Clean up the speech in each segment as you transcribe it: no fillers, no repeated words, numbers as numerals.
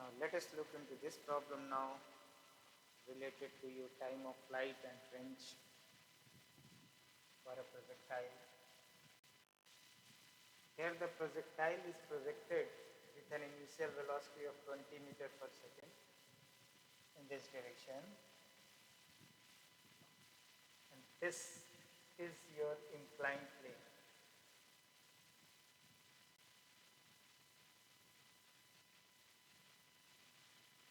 Now let us look into this problem now related to your time of flight and range for a projectile. Here the projectile is projected with an initial velocity of 20 meters per second in this direction, and this is your inclined plane.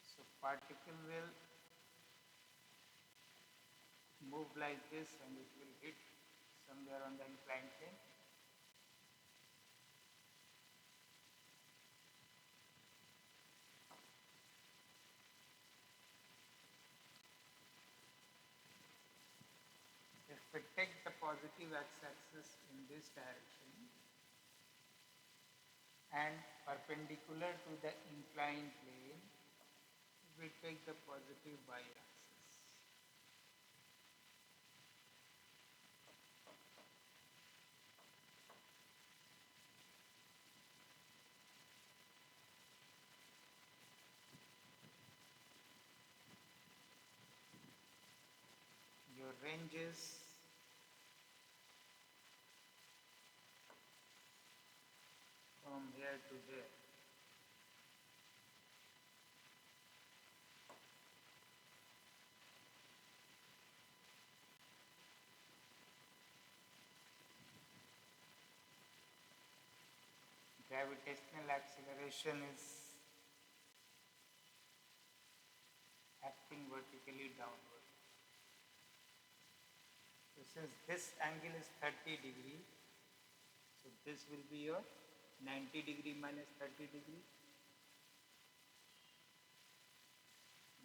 So particle will move like this and it will hit somewhere on the inclined plane. If we take the positive x-axis in this direction and perpendicular to the inclined plane, we take the positive y-axis. Your range is from here to there. Gravitational acceleration is acting vertically downward. So since this angle is 30 degree, so this will be your 90 degree minus 30 degree,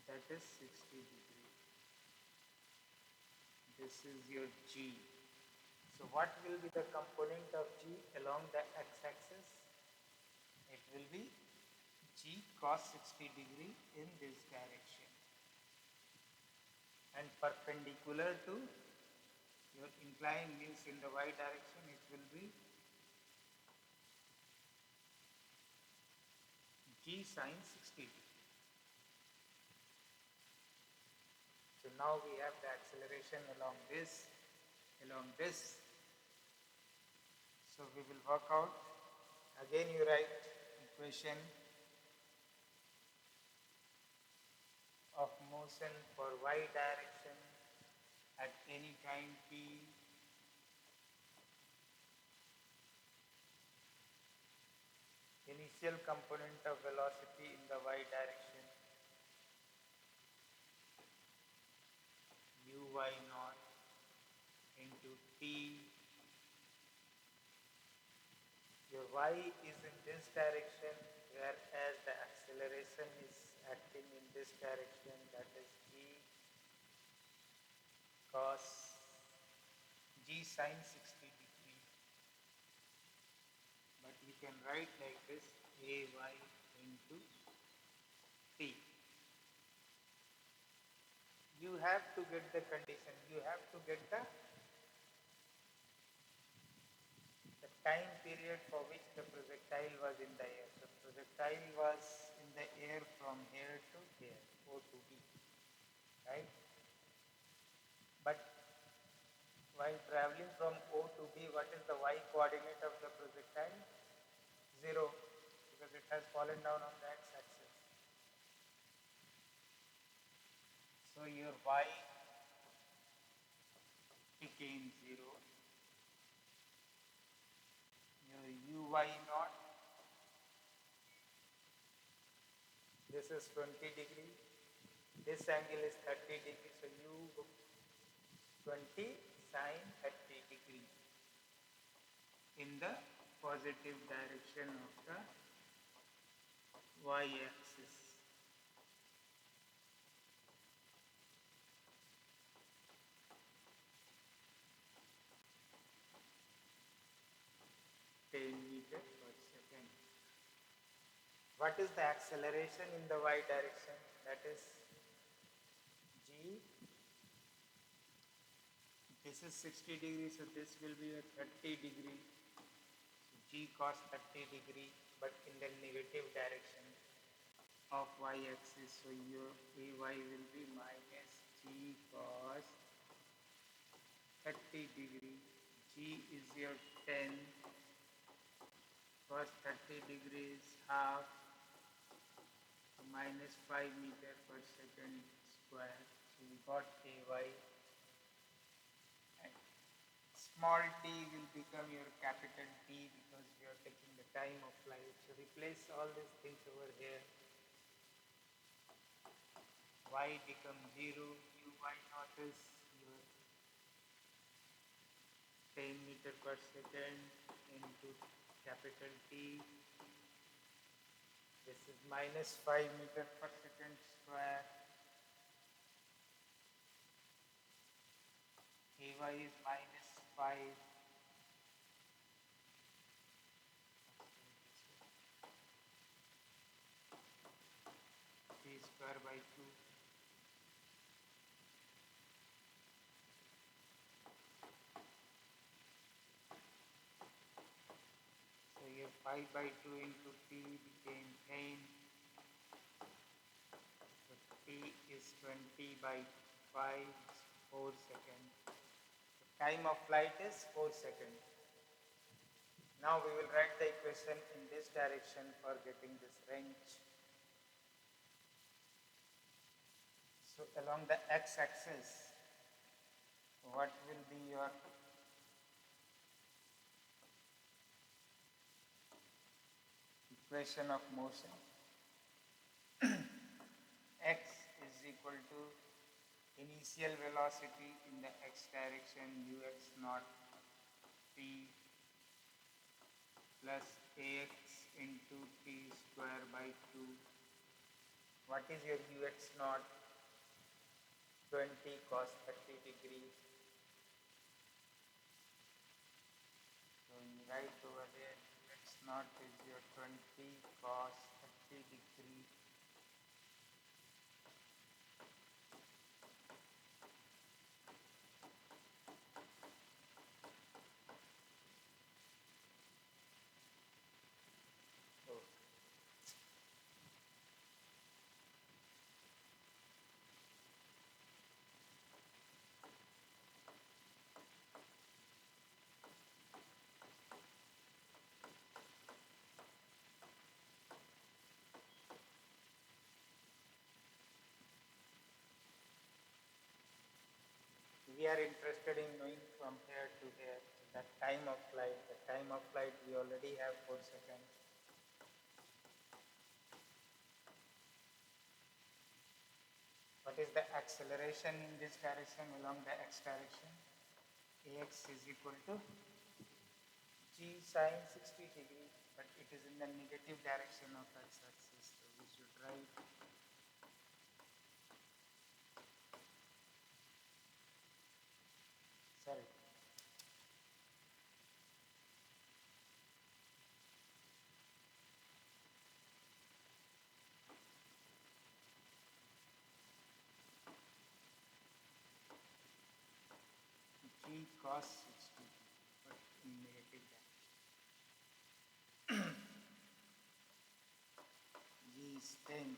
that is 60 degree. This is your G. So what will be the component of G along the x-axis? It will be G cos 60 degree in this direction, and perpendicular to your inclined means in the y direction, it will be G sin 60 degree. So now we have the acceleration along this. So we will work out. Again you write equation of motion for y direction at any time t. Initial component of velocity in the y direction uy naught into t. Your y is in this direction, whereas the acceleration is acting in this direction, that is g cos g sin 60 degree. But you can write like this, ay into t. You have to get the condition, you have to get the time period for which the projectile was in the air. So projectile was in the air from here to here, O to B, right? But while traveling from O to B, what is the y coordinate of the projectile? 0, because it has fallen down on the x-axis. So your y became 0. Your uy naught, this is 20 degree, this angle is 30 degree, so u 20 sin 30 degree in the positive direction of the y-axis. Meters per second. What is the acceleration in the y direction? That is g. This is 60 degrees, so this will be a 30 degree. So g cos 30 degree, but in the negative direction. of y-axis. So your AY will be minus G cos 30 degree. G is your 10, cos 30 degrees half, so minus 5 meter per second square. So we got AY. And small t will become your capital T because we are taking the time of flight. So replace all these things over here. Y becomes 0, uy naught is your 10 meter per second into capital T. This is minus 5 meter per second square. AY is minus 5. T square by 2. So your 5 by 2 into T became 10. So T is 20 by 5, 4 seconds. The time of flight is 4 seconds. Now we will write the equation in this direction for getting this range. So along the x-axis, what will be your equation of motion? X is equal to initial velocity in the x direction ux naught t plus ax into t square by 2. What is your ux naught? 20 cos 30 degrees. So you write over there ux naught is your 20 cos 30 degrees. So we are interested in knowing from here to here the time of flight. The time of flight we already have 4 seconds. What is the acceleration in this direction along the x direction? Ax is equal to g sine 60 degree, but it is in the negative direction of x-axis. So we should write sorry. G cos 60, but in negative direction. G is 10,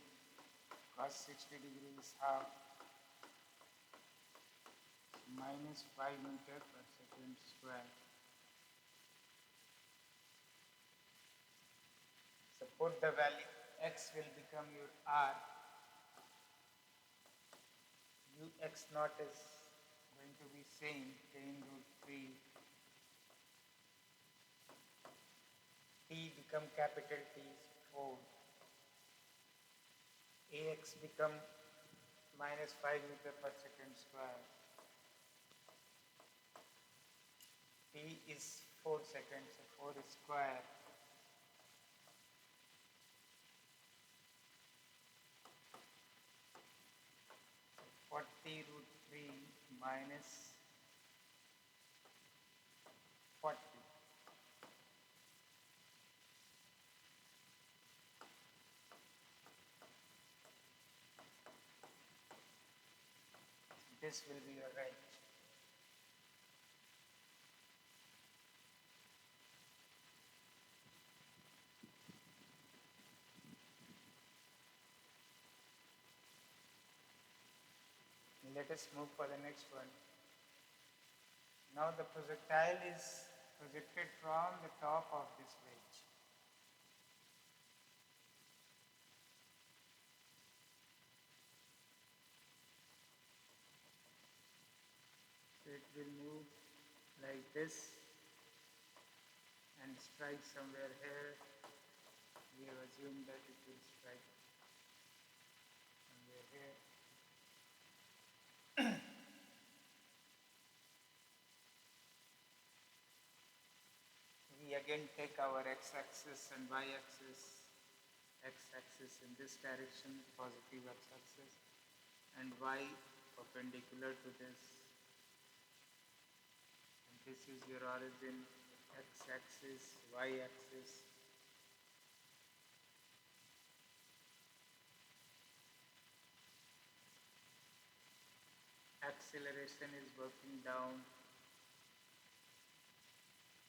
cos 60 degrees half, minus 5 meter per second square. So put the value, x will become your r. Ux naught is going to be same, 10 root 3. T become capital T is 4. Ax become minus 5 meter per second square. T is 4 seconds, so 4 is square. So 40 root 3 minus 40. This will be your range. Let us move for the next one. Now the projectile is projected from the top of this wedge. So it will move like this and strike somewhere here. We have assumed that it will strike somewhere here. We again take our x-axis and y-axis, x-axis in this direction, positive x-axis, and y perpendicular to this. And this is your origin, x-axis, y-axis. Acceleration is working down.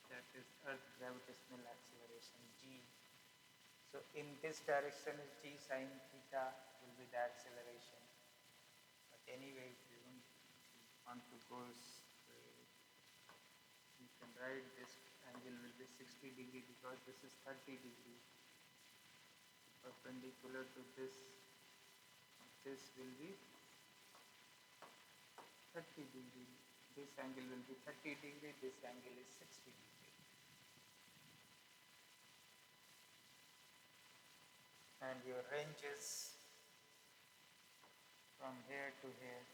That is Earth gravitational acceleration, g. So in this direction is g sine theta will be the acceleration. But anyway, if you don't want to go straight, you can write this angle will be 60 degree because this is 30 degree. Perpendicular to this will be 30 degree. This angle will be 30 degree, this angle is 60 degree. And your range is from here to here.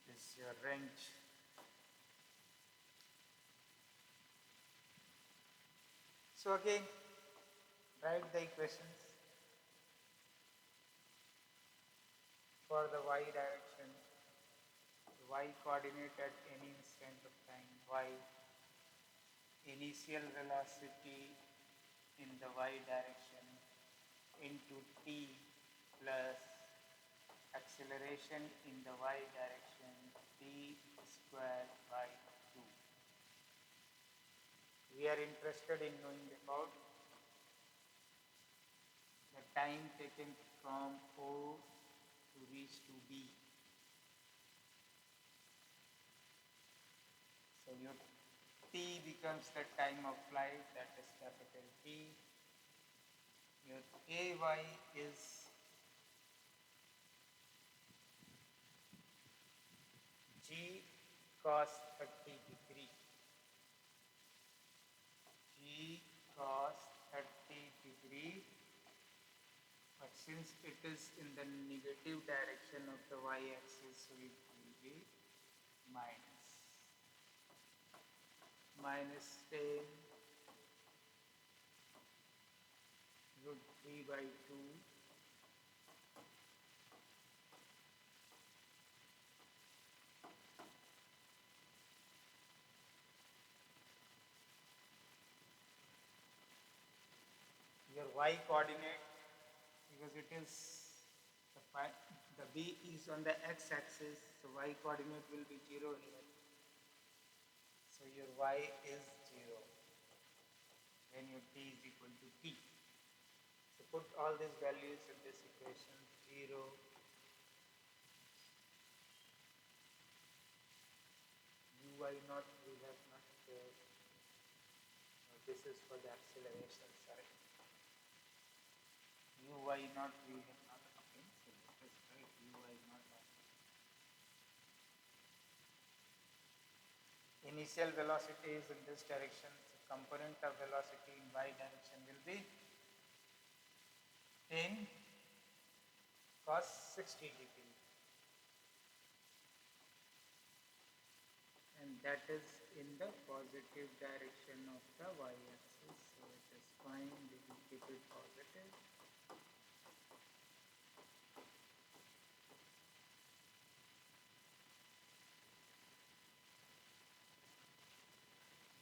This is your range. So again, write the equations for the y direction. The y coordinate at any instant of time, y. Initial velocity in the y direction into t plus acceleration in the y direction t square by 2. We are interested in knowing about the time taken from O to reach to B. So your t becomes the time of flight, that is capital T. Your AY is g cos 30 degree. G cos 30 degree. But since it is in the negative direction of the y-axis, so it will be minus 10 root 3 by 2 your y coordinate, because it is the b is on the x-axis, so y coordinate will be 0 here. So your y is 0 when your t is equal to t. So put all these values in this equation. 0, uy naught we have not this is for the acceleration, sorry. Uy naught we have not okay, so let us write uy naught. Initial velocity is in this direction, so component of velocity in y direction will be 10 cos 60 degree. And that is in the positive direction of the y-axis, so it is fine, we will keep it positive.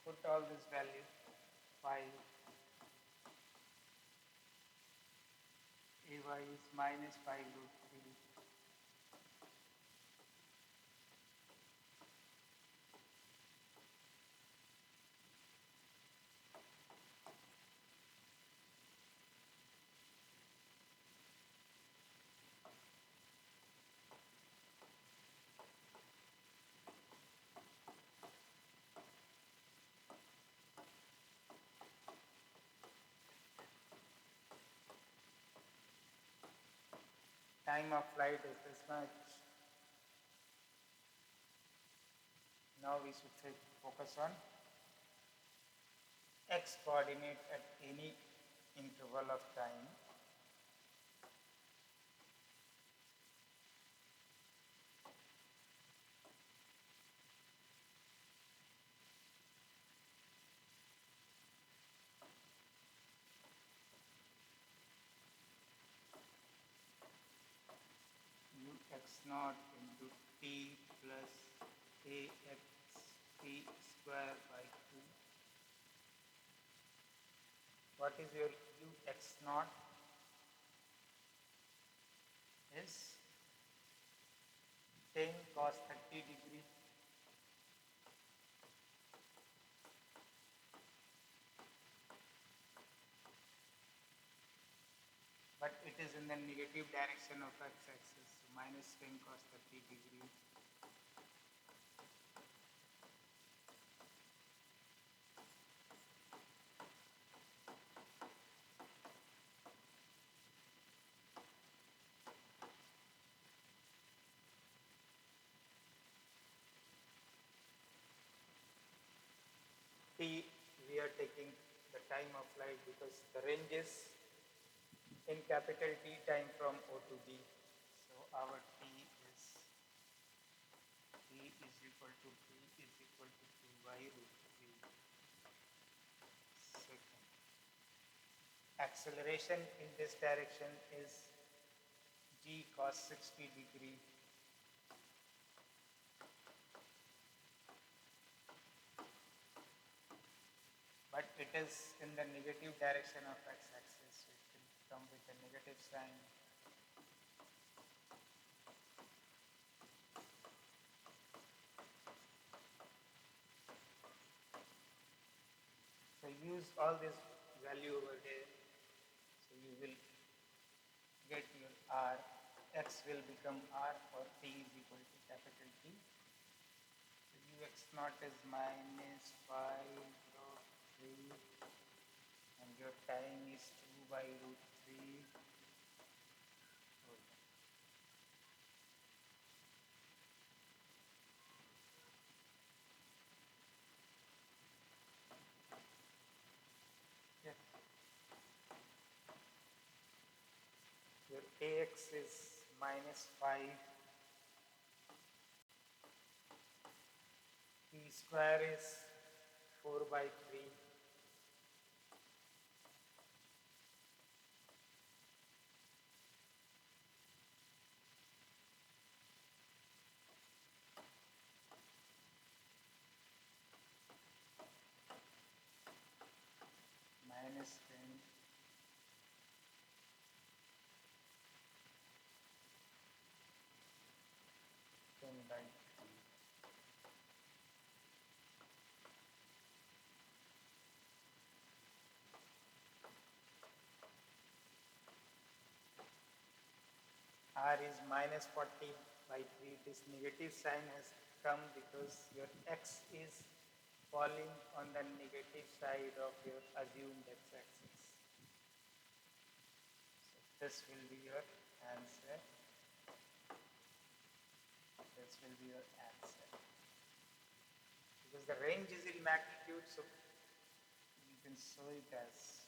Put all this value, 5, AY is minus 5 root 3. time of flight is this much. Now we should focus on x coordinate at any interval of time. Ux naught into t plus ax t square by 2. What is your ux naught? Is 10 cos 30 degree. But it is in the negative direction of x-axis, so minus 10 cos 30 degree. T, we are taking the time of flight because the range is in capital T time from O to B. So our T is equal to 2 by root 3 second. Acceleration in this direction is g cos 60 degree. But it is in the negative direction of x-axis, so it will come with a negative sign. So use all this value over there. So you will get your r. X will become r for t is equal to capital T. So ux naught is minus 5 log 3 and your time is 2 by root 3. Yes. Your ax is minus 5. T square is 4 by 3. Minus 10. By 3. R is minus 40 by 3. This negative sign has come because your x is falling on the negative side of your assumed x-axis. So this will be your answer. This will be your answer. Because the range is in magnitude, so you can show it as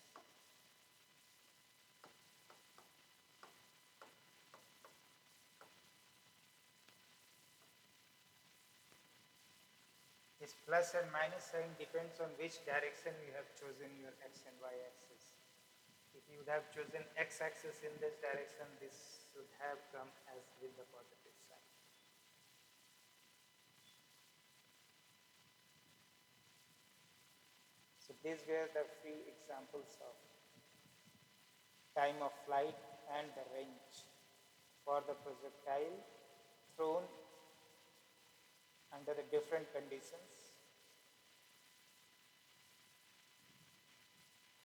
this plus and minus sign depends on which direction you have chosen your x and y axis. If you would have chosen x-axis in this direction, this should have come as with the positive sign. So these were the few examples of time of flight and the range for the projectile thrown under the different conditions